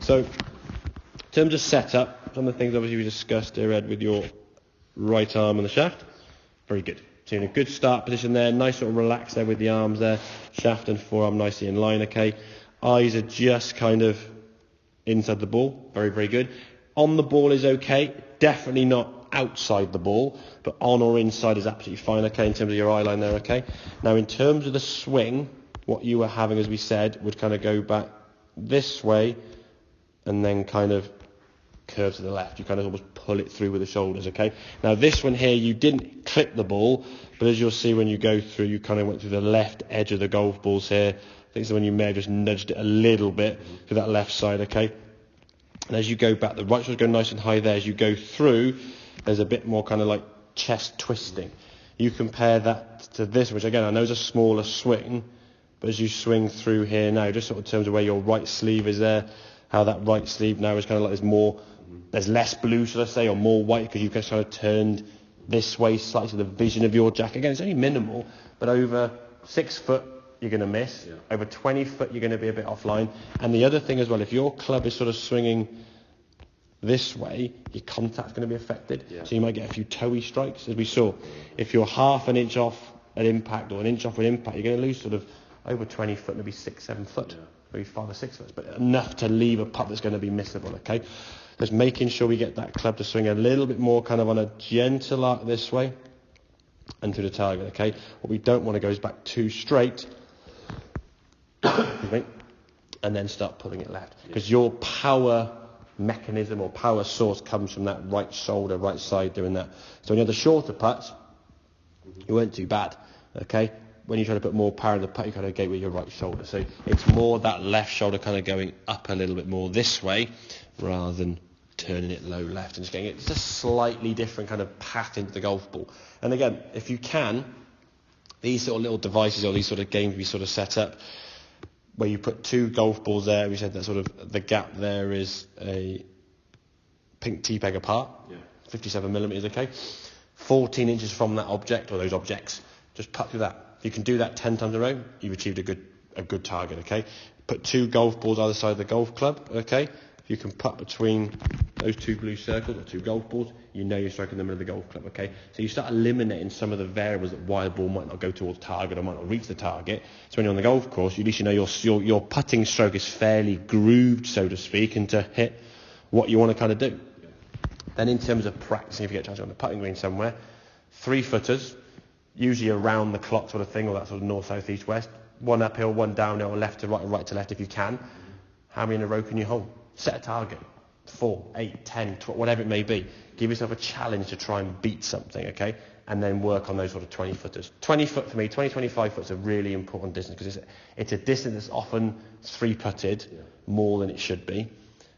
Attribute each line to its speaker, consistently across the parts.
Speaker 1: So, in terms of setup, some of the things obviously we discussed here, Ed, with your right arm on the shaft. Very good. So you're in a good start position there. Nice sort of relax there with the arms there. Shaft and forearm nicely in line, okay. Eyes are just kind of inside the ball. Very, very good. On the ball is okay. Definitely not outside the ball, but on or inside is absolutely fine, okay, in terms of your eye line there, okay. Now, in terms of the swing, what you were having, as we said, would kind of go back this way and then kind of curve to the left. You kind of almost pull it through with the shoulders, okay. Now, this one here, you didn't clip the ball, but as you'll see when you go through, you kind of went through the left edge of the golf balls here. I think it's when you may have just nudged it a little bit to that left side, okay. And as you go back, the right shoulder go nice and high there. As you go through, there's a bit more kind of like chest twisting. You compare that to this, which again I know is a smaller swing, but as you swing through here now, just sort of in terms of where your right sleeve is there, how that right sleeve now is kind of like there's less blue, should I say, or more white, because you've just kind of turned this way slightly to the vision of your jacket. Again, it's only minimal, but over 6 foot, you're going to miss. Yeah. Over 20 foot, you're going to be a bit offline. And the other thing as well, if your club is sort of swinging this way, your contact's going to be affected. Yeah. So you might get a few toey strikes, as we saw. If you're half an inch off at impact or an inch off at impact, you're going to lose sort of over 20 foot, maybe 6-7 foot, maybe 5 or 6 foot, but enough to leave a putt that's going to be missable, okay? Just making sure we get that club to swing a little bit more kind of on a gentle arc this way and to the target, okay? What we don't want to go is back too straight and then start pulling it left, because your power mechanism or power source comes from that right shoulder, right side doing that. So when you have the shorter putts, you weren't too bad, okay? When you try to put more power in the putt, you kind of go with your right shoulder. So it's more that left shoulder kind of going up a little bit more this way rather than turning it low left and just getting it. It's a slightly different kind of path into the golf ball. And again, if you can, these sort of little devices or these sort of games we sort of set up, where you put 2 golf balls there, we said that sort of the gap there is a pink tee peg apart, 57 millimetres, okay? 14 inches from that object or those objects, just putt through that. If you can do that 10 times in a row, you've achieved a good target, okay? Put 2 golf balls either side of the golf club, okay? If you can putt between those 2 blue circles or 2 golf balls, you know you're striking the middle of the golf club, okay? So you start eliminating some of the variables that why the ball might not go towards target or might not reach the target. So when you're on the golf course, at least you know your putting stroke is fairly grooved, so to speak, and to hit what you want to kind of do. Then in terms of practicing, if you get a chance on the putting green somewhere, 3-footers, usually around the clock sort of thing, or that sort of north, south, east, west. 1 uphill, 1 downhill, left to right, and right to left if you can. How many in a row can you hold? Set a target. 4, 8, 10, 12, whatever it may be. Give yourself a challenge to try and beat something, okay? And then work on those sort of 20-footers. 20 foot for me, 25 foot is a really important distance, because it's a distance that's often 3-putted more than it should be.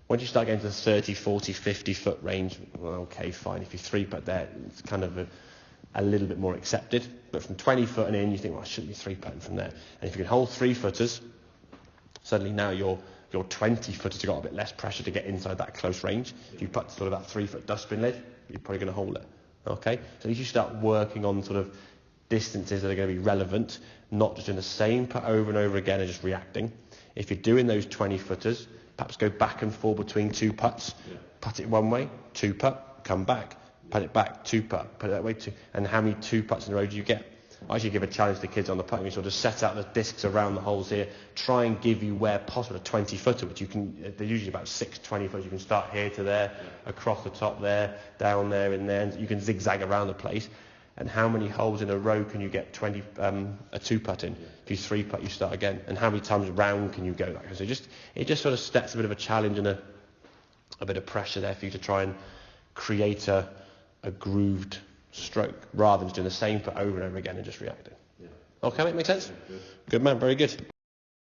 Speaker 1: Once you start getting to the 30, 40, 50 foot range, well, okay, fine. If you 3-putt there, it's kind of a little bit more accepted. But from 20 foot and in, you think, well, I shouldn't be 3-putting from there. And if you can hold 3-footers, suddenly now your 20-footers have got a bit less pressure to get inside that close range. If you put sort of that 3-foot dustbin lid, you're probably going to hold it. Okay? So at least you start working on sort of distances that are going to be relevant, not just doing the same putt over and over again and just reacting. If you're doing those 20-footers, perhaps go back and forth between 2 putts. Putt it one way, 2 putt, come back, putt it back, 2 putt, put it that way, 2. And how many 2 putts in a row do you get? I actually give a challenge to kids on the putting, sort of set out the discs around the holes here, try and give you where possible a 20-footer, which you can, they're usually about 6 20-footers. You can start here to there, across the top there, down there, and there, and you can zigzag around the place. And how many holes in a row can you get a 2-putt in? If you 3-putt, you start again. And how many times round can you go? So it just sort of sets a bit of a challenge and a bit of pressure there for you to try and create a grooved stroke rather than just doing the same putt over and over again and just reacting. Okay, mate, make sense? Good man, very good.